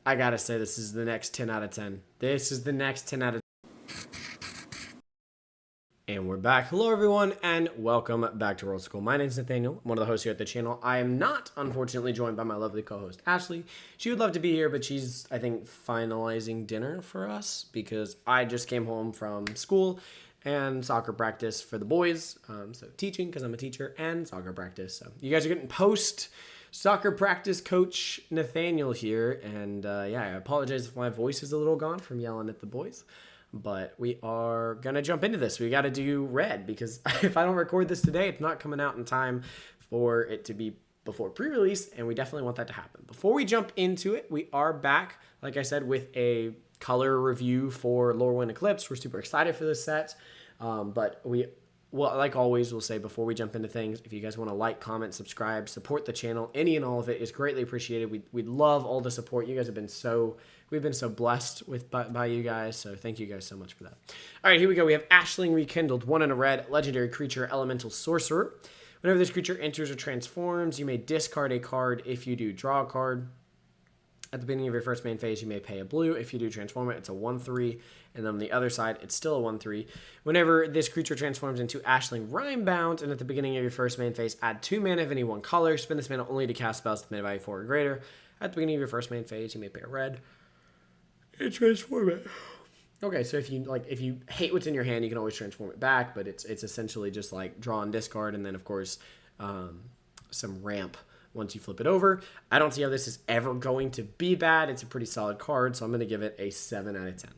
I gotta say, this is the next 10 out of 10. This is the next 10 out of 10. And we're back. Hello, everyone, and welcome back to World School. My name is Nathaniel. I'm one of the hosts here at the channel. I am not, unfortunately, joined by my lovely co-host, Ashley. She would love to be here, but she's, I think, finalizing dinner for us because I just came home from school and soccer practice for the boys. So teaching, because I'm a teacher, and soccer practice. So you guys are getting post-soccer practice coach Nathaniel here. And, yeah, I apologize if my voice is a little gone from yelling at the boys. But we are going to jump into this. We got to do red because if I don't record this today, it's not coming out in time for it to be before pre-release, and we definitely want that to happen. Before we jump into it, we are back, like I said, with a color review for Llorwyn Eclipse. We're super excited for this set, but like always, we'll say before we jump into things, if you guys want to like, comment, subscribe, support the channel, any and all of it is greatly appreciated. We'd love all the support. You guys have been we've been so blessed by you guys, so thank you guys so much for that. All right, here we go. We have Ashling Rekindled, 1 in a red, legendary creature, elemental sorcerer. Whenever this creature enters or transforms, you may discard a card. If you do, draw a card. At the beginning of your first main phase, you may pay a blue. If you do transform it, it's a 1/3. And then on the other side, it's still a 1/3. Whenever this creature transforms into Ashling Rhymebound, and at the beginning of your first main phase, add 2 mana of any one color. Spend this mana only to cast spells with mana value 4 or greater. At the beginning of your first main phase, you may pay a red and transform it. Okay, so if you hate what's in your hand, you can always transform it back, but it's essentially just like draw and discard, and then of course some ramp once you flip it over. I don't see how this is ever going to be bad. It's a pretty solid card, so I'm going to give it a 7 out of 10.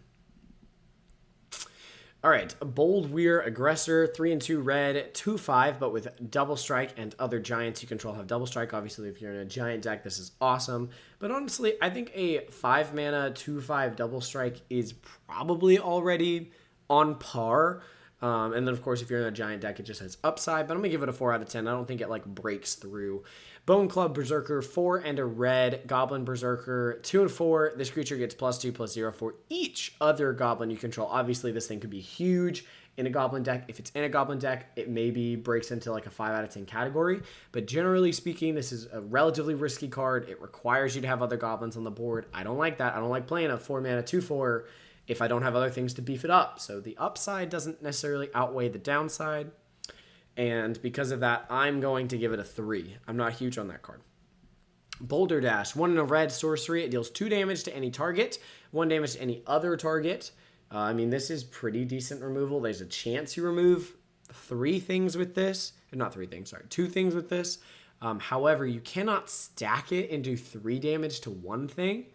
All right, Bold Weir Aggressor, 3 and 2 red, 2/5, but with double strike, and other giants you control have double strike. Obviously, if you're in a giant deck, this is awesome. But honestly, I think a 5 mana, 2/5 double strike is probably already on par. And then, of course, if you're in a giant deck, it just has upside. But I'm going to give it a 4 out of 10. I don't think it, breaks through. Bone Club Berserker, 4 and a red. Goblin Berserker, 2 and 4. This creature gets +2/+0 for each other goblin you control. Obviously, this thing could be huge in a goblin deck. If it's in a goblin deck, it maybe breaks into a 5 out of 10 category. But generally speaking, this is a relatively risky card. It requires you to have other goblins on the board. I don't like that. I don't like playing a 4 mana 2/4 if I don't have other things to beef it up. So the upside doesn't necessarily outweigh the downside. And because of that, I'm going to give it a 3. I'm not huge on that card. Boulder Dash, 1 in a red sorcery. It deals 2 damage to any target, 1 damage to any other target. I mean, this is pretty decent removal. There's a chance you remove 3 things with this. Not 3 things, sorry. 2 things with this. However, you cannot stack it and do 3 damage to 1 thing.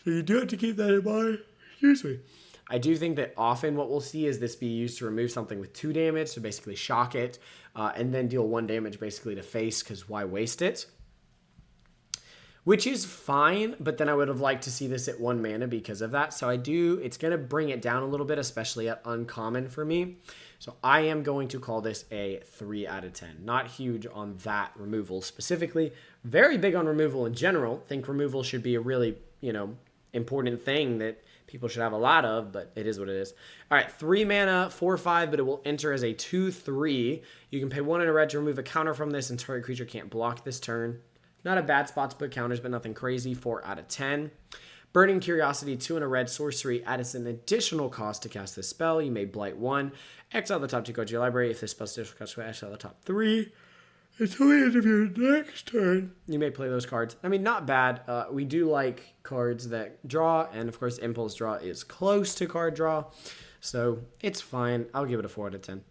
So you do have to keep that in mind. Excuse me. I do think that often what we'll see is this be used to remove something with 2 damage, to basically shock it, and then deal 1 damage basically to face, because why waste it? Which is fine, but then I would have liked to see this at 1 mana because of that. So it's going to bring it down a little bit, especially at uncommon for me. So I am going to call this a 3 out of 10. Not huge on that removal specifically. Very big on removal in general. Think removal should be a really, important thing that people should have a lot of, but it is what it is. All right, 3 mana, 4/5, but it will enter as a 2/3. You can pay 1 in a red to remove a counter from this, and target creature can't block this turn. Not a bad spot to put counters, but nothing crazy. 4 out of 10. Burning Curiosity, 2 in a red sorcery. Add an additional cost to cast this spell. You may blight 1. Exile the top 2 cards of your library. If this spell's additional cost, exile the top 3. Until the end of your next turn, you may play those cards. I mean, not bad. We do like cards that draw, and of course, Impulse Draw is close to card draw, so it's fine. I'll give it a 4 out of 10.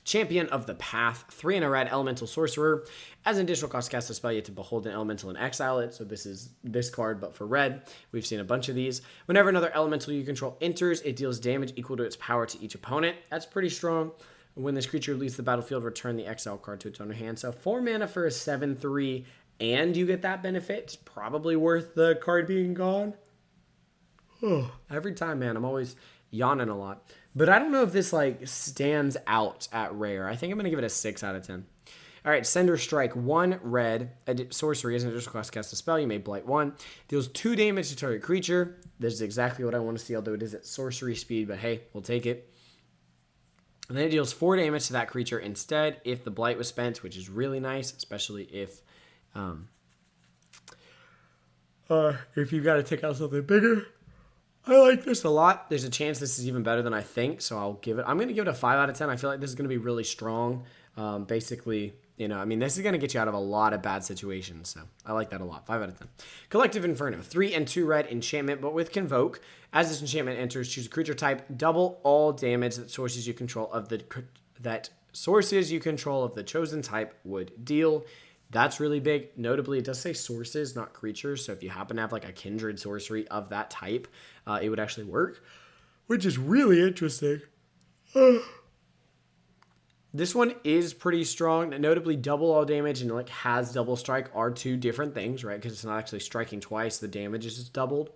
Champion of the Path, 3 in a red elemental sorcerer. As an additional cost, cast a spell, you have to behold an elemental and exile it. So this is this card, but for red. We've seen a bunch of these. Whenever another elemental you control enters, it deals damage equal to its power to each opponent. That's pretty strong. When this creature leaves the battlefield, return the exile card to its owner hand. So 4 mana for a 7/3, and you get that benefit. It's probably worth the card being gone. Every time, man, I'm always yawning a lot. But I don't know if this stands out at rare. I think I'm going to give it a 6 out of 10. All right, Sender Strike, 1 red, sorcery, as an additional cost, cast a spell. You may blight 1. Deals 2 damage to target creature. This is exactly what I want to see, although it is at sorcery speed, but hey, we'll take it. And then it deals 4 damage to that creature instead if the blight was spent, which is really nice, especially if If you've got to take out something bigger, I like this a lot. There's a chance this is even better than I think, so I'm going to give it a 5 out of 10. I feel like this is going to be really strong. Basically, I mean, this is going to get you out of a lot of bad situations, so I like that a lot. 5 out of 10. Collective Inferno, 3 and 2 red enchantment, but with Convoke. As this enchantment enters, choose a creature type, double all damage that sources you control of the chosen type would deal. That's really big. Notably, it does say sources, not creatures. So if you happen to have like a kindred sorcery of that type, it would actually work, which is really interesting. This one is pretty strong. Notably, double all damage and like has double strike are two different things, right? Because it's not actually striking twice. The damage is just doubled.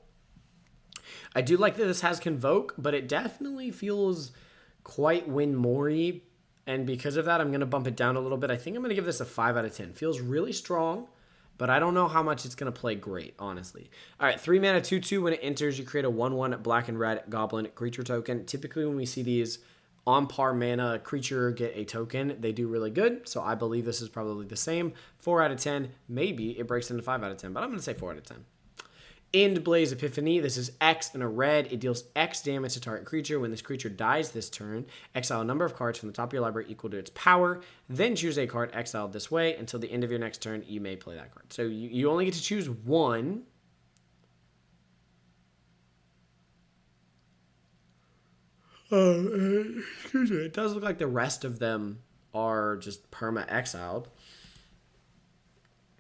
I do like that this has Convoke, but it definitely feels quite Win Mori. And because of that, I'm going to bump it down a little bit. I think I'm going to give this a 5 out of 10. Feels really strong, but I don't know how much it's going to play great, honestly. All right, 3 mana, 2/2. When it enters, you create a 1/1 black and red goblin creature token. Typically, when we see these on par mana creature get a token, they do really good. So I believe this is probably the same. 4 out of 10. Maybe it breaks into 5 out of 10, but I'm going to say 4 out of 10. End Blaze Epiphany. This is X and a red. It deals X damage to target creature. When this creature dies this turn, exile a number of cards from the top of your library equal to its power. Then choose a card exiled this way. Until the end of your next turn, you may play that card. So you only get to choose one. Excuse me. It does look like the rest of them are just perma exiled,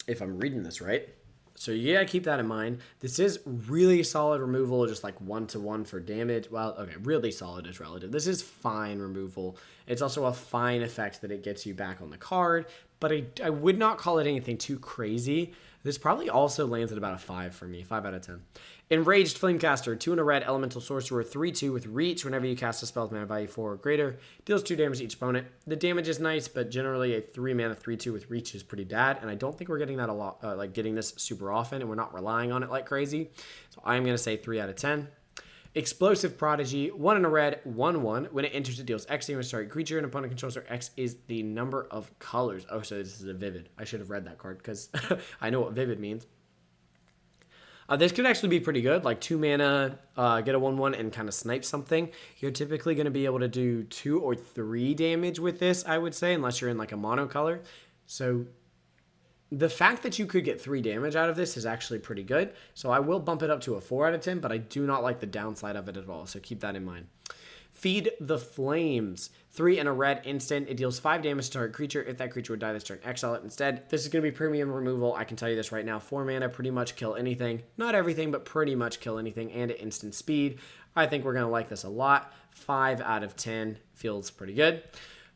if I'm reading this right. So you gotta keep that in mind. This is really solid removal, just like 1/1 for damage. Well, okay, really solid is relative. This is fine removal. It's also a fine effect that it gets you back on the card, but I would not call it anything too crazy. This probably also lands at about a 5 for me, 5 out of 10. Enraged Flamecaster, 2 and a red elemental sorcerer, 3/2 with reach. Whenever you cast a spell with mana value 4 or greater, deals 2 damage to each opponent. The damage is nice, but generally a 3 mana 3/2 with reach is pretty bad, and I don't think we're getting that a lot, getting this super often, and we're not relying on it like crazy. So I'm gonna say 3 out of 10. Explosive Prodigy, 1 and a red, 1/1. When it enters, it deals X damage to target creature, and opponent controls or X is the number of colors. Oh, so this is a Vivid. I should have read that card because I know what Vivid means. This could actually be pretty good, like 2 mana, get a 1/1 and kind of snipe something. You're typically going to be able to do 2 or 3 damage with this, I would say, unless you're in like a mono color. So the fact that you could get 3 damage out of this is actually pretty good. So I will bump it up to a 4 out of 10, but I do not like the downside of it at all. So keep that in mind. Feed the Flames. 3 and a red instant. It deals 5 damage to target creature. If that creature would die this turn, exile it instead. This is going to be premium removal. I can tell you this right now. 4 mana, pretty much kill anything. Not everything, but pretty much kill anything. And at instant speed. I think we're going to like this a lot. 5 out of 10. Feels pretty good.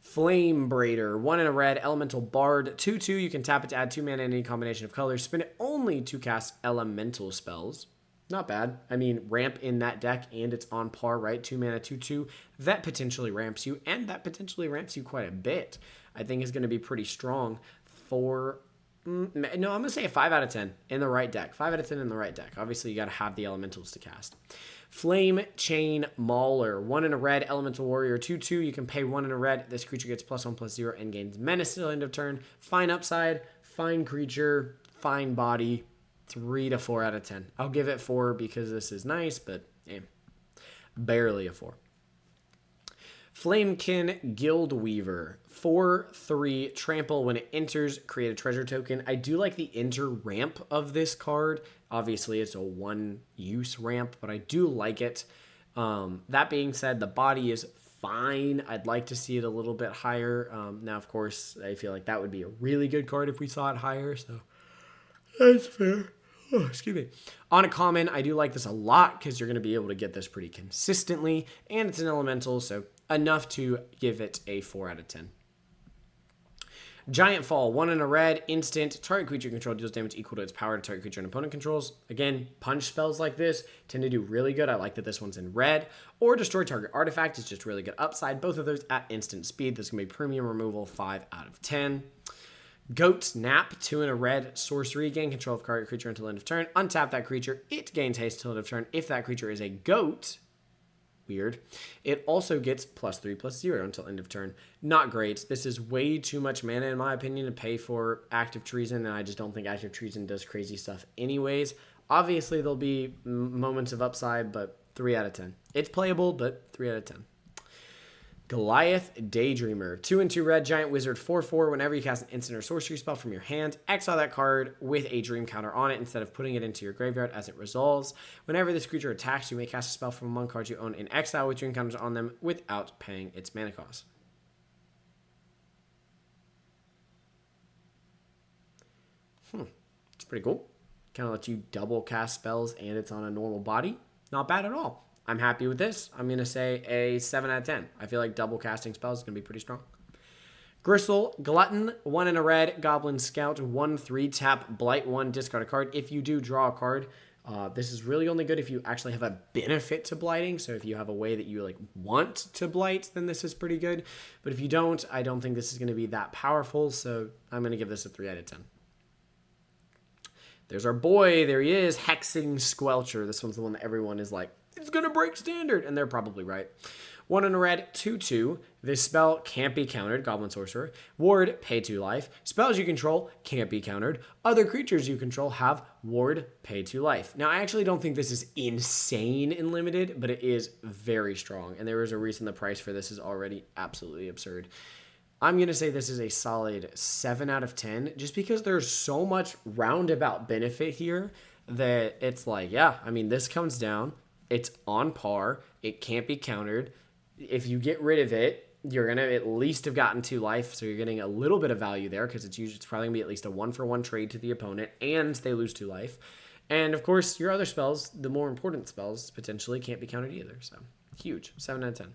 Flame Braider, 1 and a red, elemental bard, 2/2. You can tap it to add 2 mana in any combination of colors. Spin it only to cast elemental spells. Not bad. I mean, ramp in that deck, and it's on par, right? 2 mana, 2/2. That potentially ramps you, and that potentially ramps you quite a bit. I think is going to be pretty strong for... No, I'm going to say a 5 out of 10 in the right deck. 5 out of 10 in the right deck. Obviously, you got to have the elementals to cast. Flame Chain Mauler, 1 and a red, elemental warrior, 2/2. You can pay 1 and a red. This creature gets +1/+0 and gains menace till end of turn. Fine upside, fine creature, fine body. 3 to 4 out of 10. I'll give it 4 because this is nice, but barely a 4. Flamekin Guildweaver, 4/3 trample. When it enters, create a treasure token. I do like the enter ramp of this card. Obviously, it's a 1-use ramp, but I do like it. That being said, the body is fine. I'd like to see it a little bit higher. Now, of course, I feel like that would be a really good card if we saw it higher, so that's fair. Oh, excuse me. On a common, I do like this a lot because you're going to be able to get this pretty consistently, and it's an elemental, so enough to give it a 4 out of 10. Giant Fall, 1 and a red, instant, target creature control deals damage equal to its power to target creature and opponent controls. Again, punch spells like this tend to do really good. I like that this one's in red. Or destroy target artifact is just really good upside. Both of those at instant speed. This is going to be premium removal, 5 out of 10. Goat Nap, 2 and a red, sorcery, gain control of target creature until end of turn. Untap that creature, it gains haste till end of turn. If that creature is a goat, weird, it also gets +3/+0 until end of turn. Not great. This is way too much mana, in my opinion, to pay for Active Treason, and I just don't think Active Treason does crazy stuff anyways. Obviously, there'll be moments of upside, but 3 out of 10. It's playable, but 3 out of 10. Goliath Daydreamer. 2/2 red, giant wizard, 4/4. Whenever you cast an instant or sorcery spell from your hand, exile that card with a dream counter on it instead of putting it into your graveyard as it resolves. Whenever this creature attacks, you may cast a spell from among cards you own in exile with dream counters on them without paying its mana cost. It's pretty cool. Kind of lets you double cast spells and it's on a normal body. Not bad at all. I'm happy with this. I'm going to say a 7 out of 10. I feel like double casting spells is going to be pretty strong. Gristle, Glutton, 1 in a red, Goblin Scout, 1/3, tap, blight 1, discard a card. If you do draw a card, this is really only good if you actually have a benefit to blighting. So if you have a way that you like want to blight, then this is pretty good. But if you don't, I don't think this is going to be that powerful. So I'm going to give this a 3 out of 10. There's our boy. There he is, Hexing Squelcher. This one's the one that everyone is like, it's going to break standard. And they're probably right. 1 in a red, 2/2. This spell can't be countered. Goblin Sorcerer. Ward, pay 2 life. Spells you control can't be countered. Other creatures you control have ward, pay 2 life. Now, I actually don't think this is insane in limited, but it is very strong. And there is a reason the price for this is already absolutely absurd. I'm going to say this is a solid 7 out of 10 just because there's so much roundabout benefit here that it's like, yeah, I mean, this comes down. It's on par. It can't be countered. If you get rid of it, you're going to at least have gotten 2 life, so you're getting a little bit of value there because it's probably going to be at least a 1-for-1 trade to the opponent, and they lose 2 life. And, of course, your other spells, the more important spells, potentially can't be countered either. So, huge. 7 out of 10.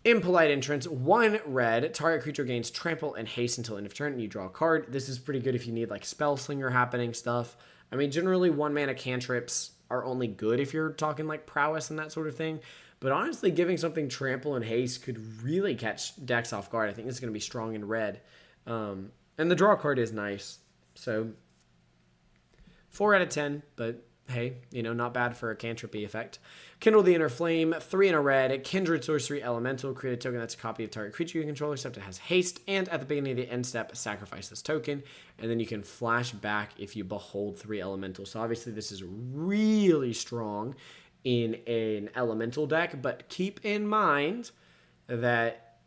Impolite Entrance, 1 red, target creature gains trample and haste until end of turn, and you draw a card. This is pretty good if you need, like, Spell Slinger happening stuff. I mean, generally, 1-mana cantrips are only good if you're talking, like, prowess and that sort of thing. But honestly, giving something trample and haste could really catch decks off guard. I think this is going to be strong in red. And the draw card is nice. So, 4 out of 10, but hey, you know, not bad for a cantripy effect. Kindle the Inner Flame, 3 in a red, Kindred Sorcery Elemental. Create a token that's a copy of target creature you control, except it has haste. And at the beginning of the end step, sacrifice this token. And then you can flash back if you behold 3 elementals. So obviously this is really strong in an elemental deck, but keep in mind that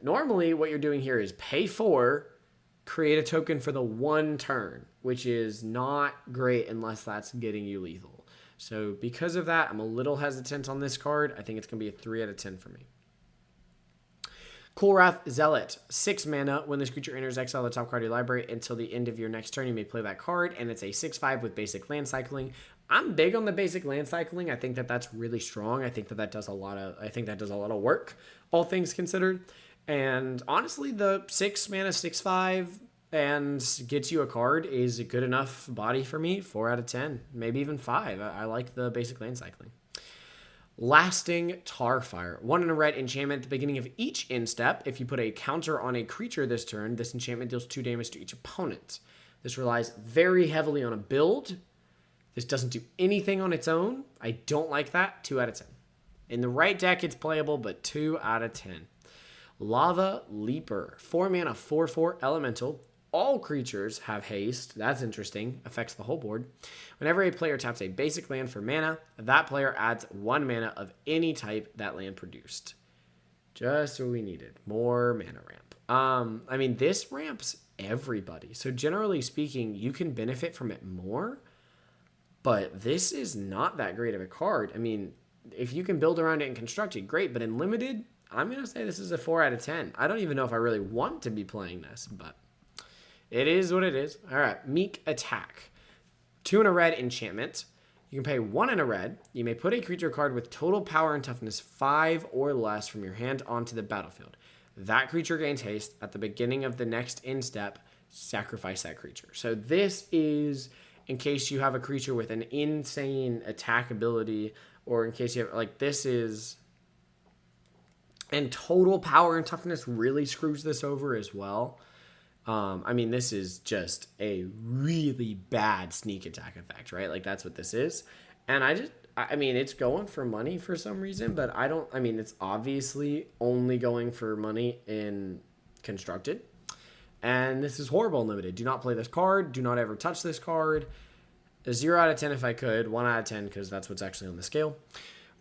normally what you're doing here is pay 4, create a token for the 1 turn, which is not great unless that's getting you lethal. So because of that, I'm a little hesitant on this card. I think it's going to be a 3 out of 10 for me. Kulrath Zealot, 6 mana. When this creature enters, exile the top card of your library until the end of your next turn. You may play that card, and it's a 6/5 with basic land cycling. I'm big on the basic land cycling. I think that that's really strong. I think that does a lot of work, all things considered. And honestly, the 6 mana 6/5 and gets you a card is a good enough body for me. 4 out of 10, maybe even 5. I like the basic land cycling. Lasting Tarfire, 1 in a red enchantment. At the beginning of each end step, if you put a counter on a creature this turn, this enchantment deals 2 damage to each opponent. This relies very heavily on a build. This doesn't do anything on its own. I don't like that. 2 out of 10. In the right deck, it's playable, but 2 out of 10. Lava Leaper, 4 mana, 4/4 elemental. All creatures have haste. That's interesting. Affects the whole board. Whenever a player taps a basic land for mana, that player adds 1 mana of any type that land produced. Just what we needed. More mana ramp. I mean, this ramps everybody. So generally speaking, you can benefit from it more. But this is not that great of a card. I mean, if you can build around it and construct it, great. But in limited, I'm going to say this is a 4 out of 10. I don't even know if I really want to be playing this, but it is what it is. All right, Meek Attack. 2 in a red enchantment. You can pay 1 in a red. You may put a creature card with total power and toughness 5 or less from your hand onto the battlefield. That creature gains haste. At the beginning of the next end step, sacrifice that creature. So this is in case you have a creature with an insane attack ability, or in case you have, like, this is... And total power and toughness really screws this over as well. I mean, this is just a really bad sneak attack effect, right? Like, that's what this is. And I mean, it's going for money for some reason, but it's obviously only going for money in Constructed. And this is horrible in Limited. Do not play this card. Do not ever touch this card. A 0 out of 10 if I could. 1 out of 10 because that's what's actually on the scale.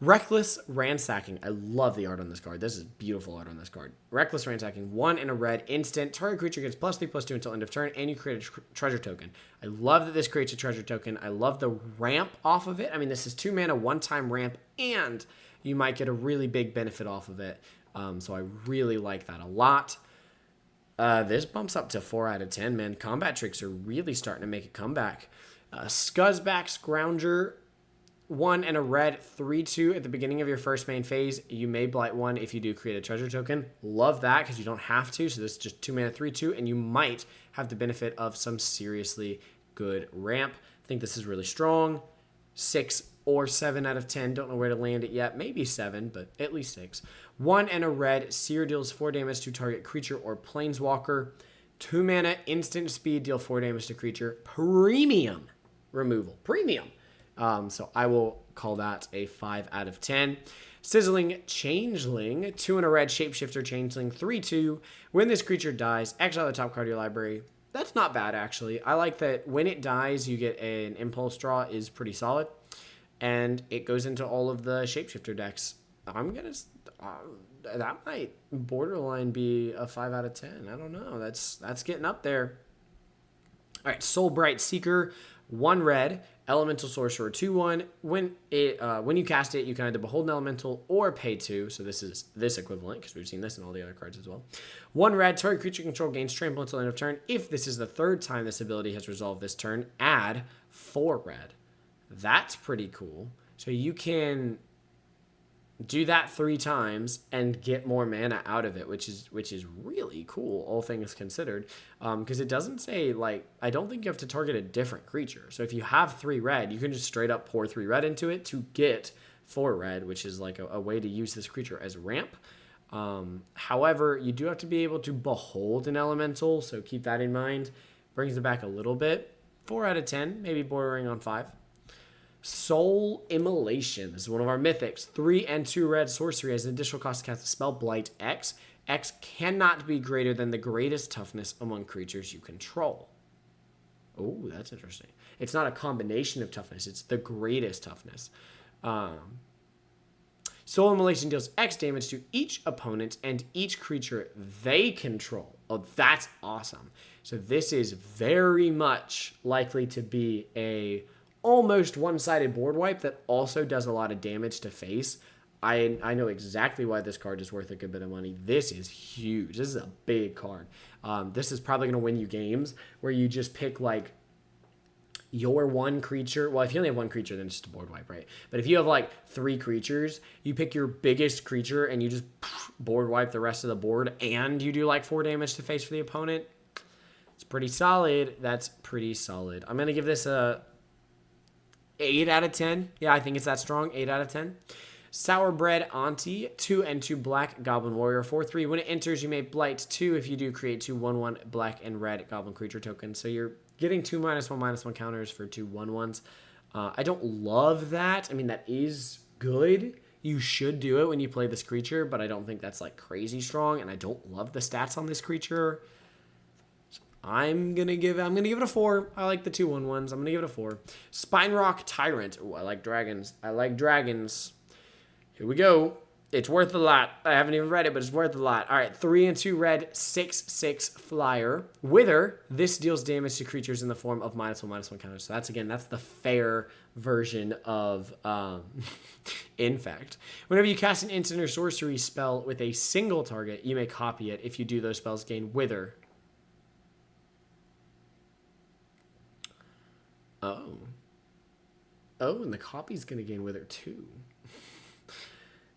Reckless Ransacking. I love the art on this card. This is beautiful art on this card. Reckless Ransacking. 1 and a red instant. Target creature gets +3/+2 until end of turn, and you create a treasure token. I love that this creates a treasure token. I love the ramp off of it. I mean, this is 2 mana, 1-time ramp, and you might get a really big benefit off of it. So I really like that a lot. This bumps up to 4 out of 10, man. Combat tricks are really starting to make a comeback. Scuzzback Scrounger. 1 and a red, 3/2 at the beginning of your first main phase. You may blight 1 if you do create a treasure token. Love that because you don't have to. So this is just 2 mana, 3/2, and you might have the benefit of some seriously good ramp. I think this is really strong. 6 or 7 out of 10. Don't know where to land it yet. Maybe 7, but at least 6. 1 and a red, Seer deals 4 damage to target creature or planeswalker. 2 mana, instant speed, deal 4 damage to creature. Premium removal. Premium. So I will call that a 5 out of 10. Sizzling Changeling, 2 and a red, Shapeshifter Changeling, 3/2. When this creature dies, exile the top card of your library. That's not bad, actually. I like that when it dies, you get an Impulse Draw is pretty solid. And it goes into all of the Shapeshifter decks. I'm going to... that might borderline be a 5 out of 10. I don't know. That's getting up there. All right, Soulbright Seeker, 1 red, Elemental Sorcerer, 2/1. When you cast it, you can either behold an elemental or pay 2. So this is this equivalent because we've seen this in all the other cards as well. 1 red, target creature control gains trample until end of turn. If this is the 3rd time this ability has resolved this turn, add 4 red. That's pretty cool. So you can do that 3 times and get more mana out of it, which is really cool, all things considered. Because it doesn't say, like, I don't think you have to target a different creature. So if you have 3 red, you can just straight up pour 3 red into it to get 4 red, which is like a way to use this creature as ramp. However, you do have to be able to behold an elemental, so keep that in mind. Brings it back a little bit. 4 out of 10, maybe bordering on 5. Soul Immolation. This is one of our mythics. 3 and 2 red sorcery has an additional cost to cast a spell, Blight X. X cannot be greater than the greatest toughness among creatures you control. Oh, that's interesting. It's not a combination of toughness. It's the greatest toughness. Soul Immolation deals X damage to each opponent and each creature they control. Oh, that's awesome. So this is very much likely to be a almost one-sided board wipe that also does a lot of damage to face. I know exactly why this card is worth a good bit of money. This is huge. This is a big card. This is probably going to win you games where you just pick like your one creature. Well, if you only have one creature, then it's just a board wipe, right? But if you have like 3 creatures, you pick your biggest creature and you just board wipe the rest of the board and you do like 4 damage to face for the opponent. It's pretty solid. That's pretty solid. I'm going to give this a 8 out of 10. Yeah, I think it's that strong. 8 out of 10. Sourbread Auntie, 2 and 2 black Goblin Warrior, 4/3. When it enters, you may blight 2. If you do, create 2 1/1 black and red Goblin creature tokens. So you're getting 2 -1/-1 counters for 2 1/1s. I don't love that. I mean, that is good. You should do it when you play this creature, but I don't think that's like crazy strong, and I don't love the stats on this creature. I'm gonna give it a 4. I like the 2 1/1s. I'm gonna give it a 4. Spine Rock Tyrant. Oh, I like dragons. Here we go. It's worth a lot. I haven't even read it, but it's worth a lot. All right, 3 and 2 red, 6/6 flyer. Wither. This deals damage to creatures in the form of -1/-1 counters. So that's the fair version of Infect. Whenever you cast an instant or sorcery spell with a single target, you may copy it. If you do, those spells gain Wither. Oh, and the copy's going to gain Wither too.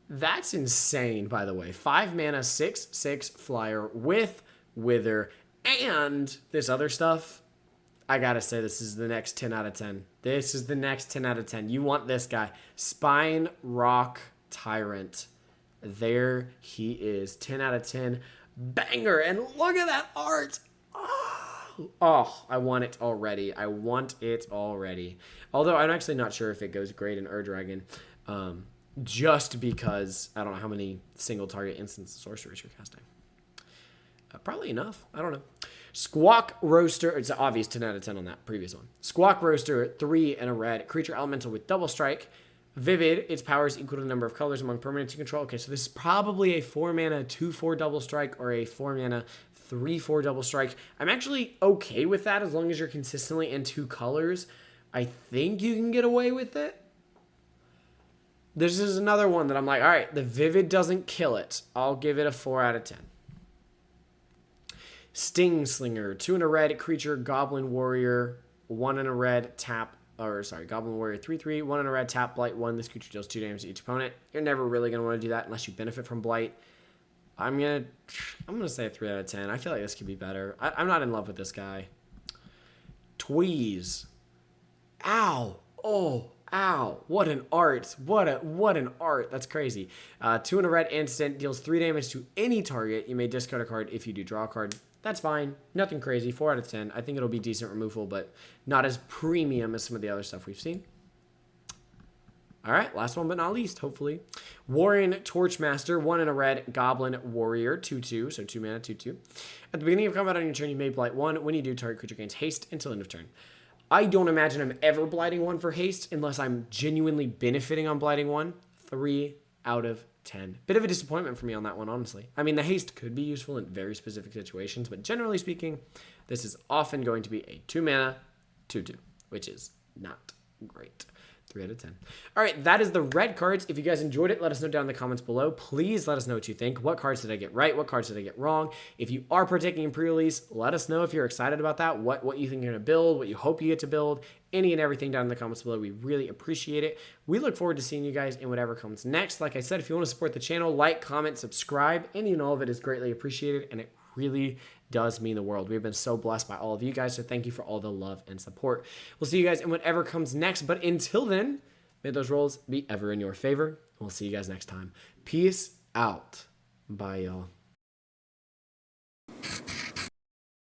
That's insane, by the way. 5 mana, 6/6 flyer with Wither and this other stuff. I got to say, this is the next 10 out of 10. This is the next 10 out of 10. You want this guy. Spine Rock Tyrant. There he is. 10 out of 10. Banger. And look at that art. Oh, I want it already. Although I'm actually not sure if it goes great in Ur-Dragon. Just because I don't know how many single target instants of sorceries you're casting. Probably enough. I don't know. Squawk Roaster, it's obvious 10 out of 10 on that previous one. Squawk Roaster, 3 and a red, creature elemental with double strike. Vivid, its power is equal to the number of colors among permanents you control. Okay, so this is probably a 4 mana 2/4 double strike or a 4 mana 3/4 double strike. I'm actually okay with that as long as you're consistently in 2 colors. I think you can get away with it. This is another one that I'm like, all right, the Vivid doesn't kill it. I'll give it a 4 out of 10. Sting Slinger, 2 and a red, creature, Goblin Warrior, 1 and a red, tap, Goblin Warrior 3/3, 1 and a red, tap, blight 1. This creature deals 2 damage to each opponent. You're never really going to want to do that unless you benefit from blight. I'm gonna say a 3 out of 10. I feel like this could be better. I'm not in love with this guy. Tweeze. Ow. Oh, ow. What an art. What an art. That's crazy. 2 and a red instant, deals 3 damage to any target. You may discard a card if you do draw a card. That's fine. Nothing crazy. 4 out of 10. I think it'll be decent removal, but not as premium as some of the other stuff we've seen. All right, last one but not least, hopefully. Warren Torchmaster, 1 and a red, Goblin Warrior, 2/2, so 2 mana, 2/2. At the beginning of combat on your turn, you may blight 1. When you do, target creature gains haste until end of turn. I don't imagine I'm ever blighting 1 for haste unless I'm genuinely benefiting on blighting 1. 3 out of 10. Bit of a disappointment for me on that one, honestly. I mean, the haste could be useful in very specific situations, but generally speaking, this is often going to be a 2 mana, 2/2, which is not great. 3 out of 10. All right, that is the red cards. If you guys enjoyed it, let us know down in the comments below. Please let us know what you think. What cards did I get right? What cards did I get wrong? If you are partaking in pre-release, let us know if you're excited about that, what you think you're going to build, what you hope you get to build, any and everything down in the comments below. We really appreciate it. We look forward to seeing you guys in whatever comes next. Like I said, if you want to support the channel, like, comment, subscribe. Any and all of it is greatly appreciated, and it really does mean the world. We've been so blessed by all of you guys, so thank you for all the love and support. We'll see you guys in whatever comes next, but until then, may those rolls be ever in your favor. We'll see you guys next time. Peace out. Bye, y'all.